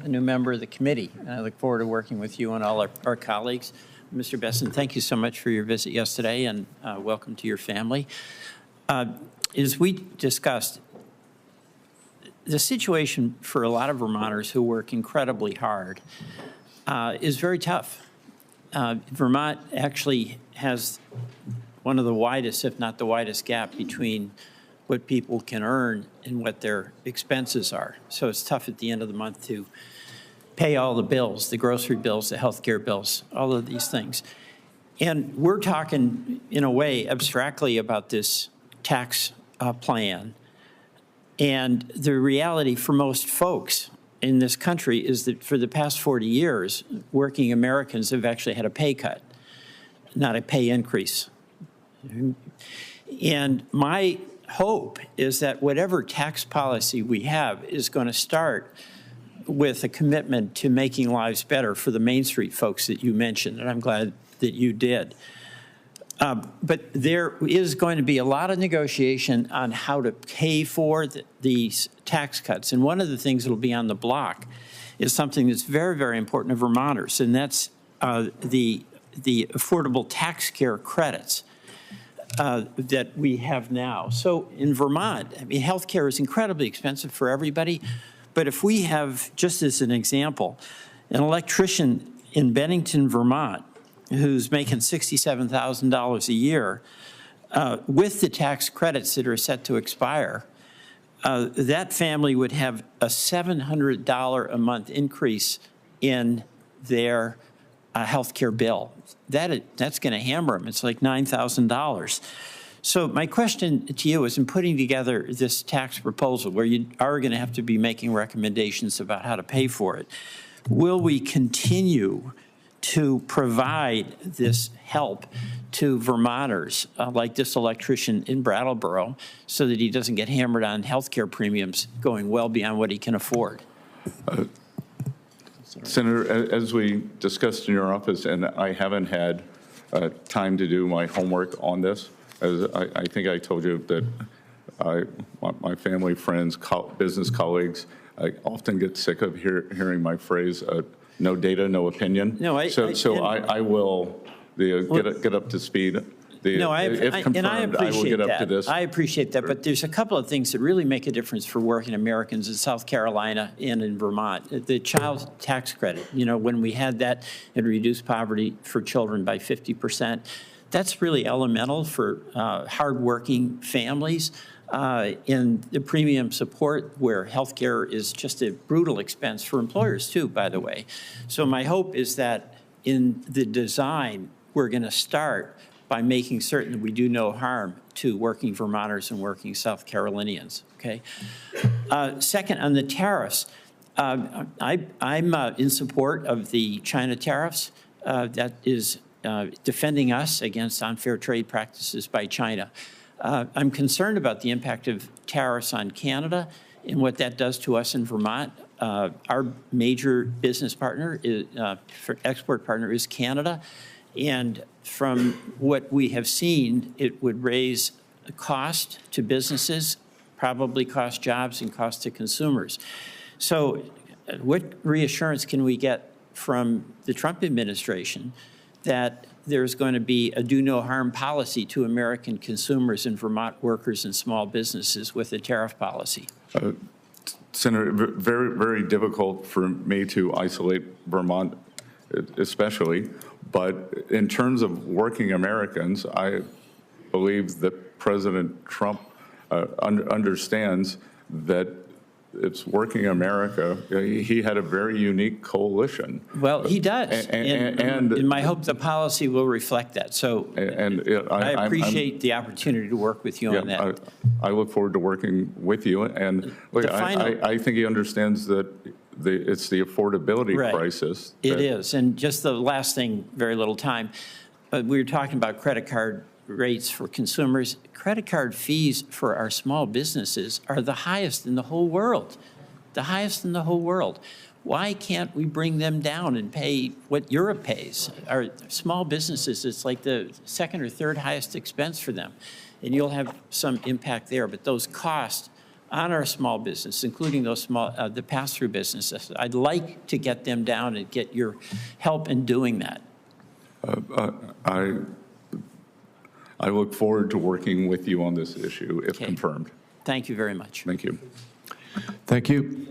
a new member of the committee. And I look forward to working with you and all our colleagues. Mr. Bessent, thank you so much for your visit yesterday, and welcome to your family. As we discussed, the situation for a lot of Vermonters who work incredibly hard is very tough. Vermont actually has one of the widest, if not the widest, gap between what people can earn and what their expenses are. So it's tough at the end of the month to pay all the bills, the grocery bills, the healthcare bills, all of these things. And we're talking, in a way, abstractly about this tax plan. And the reality for most folks in this country is that for the past 40 years, working Americans have actually had a pay cut, not a pay increase. And my hope is that whatever tax policy we have is going to start with a commitment to making lives better for the Main Street folks that you mentioned, and I'm glad that you did. But there is going to be a lot of negotiation on how to pay for these tax cuts. And one of the things that will be on the block is something that's very, very important to Vermonters, and that's the affordable tax care credits that we have now. So in Vermont, I mean, health care is incredibly expensive for everybody. But if we have, just as an example, an electrician in Bennington, Vermont, who's making $67,000 a year, with the tax credits that are set to expire, that family would have a $700 a month increase in their health care bill. That's going to hammer them. It's like $9,000. So my question to you is, in putting together this tax proposal, where you are going to have to be making recommendations about how to pay for it, will we continue to provide this help to Vermonters, like this electrician in Brattleboro, so that he doesn't get hammered on health care premiums going well beyond what he can afford? Senator, as we discussed in your office, and I haven't had time to do my homework on this, as I think I told you that my family, friends, business colleagues, I often get sick of hearing my phrase, no data, no opinion. No, I will get up to speed. If confirmed, I will get up to this. I appreciate that, but there's a couple of things that really make a difference for working Americans in South Carolina and in Vermont. The child tax credit, when we had that, it reduced poverty for children by 50%. That's really elemental for hardworking families. In the premium support, where healthcare is just a brutal expense for employers too, by the way. So my hope is that in the design, we're going to start by making certain that we do no harm to working Vermonters and working South Carolinians, okay? Second, on the tariffs, I'm in support of the China tariffs. That is defending us against unfair trade practices by China. I'm concerned about the impact of tariffs on Canada and what that does to us in Vermont. Our major business partner, export partner, is Canada. And from what we have seen, it would raise the cost to businesses, probably cost jobs and cost to consumers. So what reassurance can we get from the Trump administration that there's going to be a do no harm policy to American consumers and Vermont workers and small businesses with a tariff policy? Senator, very, very difficult for me to isolate Vermont especially, but in terms of working Americans, I believe that President Trump understands that it's working America. He had a very unique coalition. Well, he does, and my hope the policy will reflect that. So I appreciate the opportunity to work with you on that. I look forward to working with you, and look, I think he understands that it's the affordability crisis. It is, and just the last thing, very little time, but we were talking about credit card rates for consumers. Credit card fees for our small businesses are the highest in the whole world, the highest in the whole world. Why can't we bring them down and pay what Europe pays? Our small businesses, it's like the second or third highest expense for them. And you'll have some impact there, but those costs on our small business, including those small, the pass-through businesses. I'd like to get them down and get your help in doing that. I look forward to working with you on this issue if Okay. confirmed. Thank you very much. Thank you. Thank you.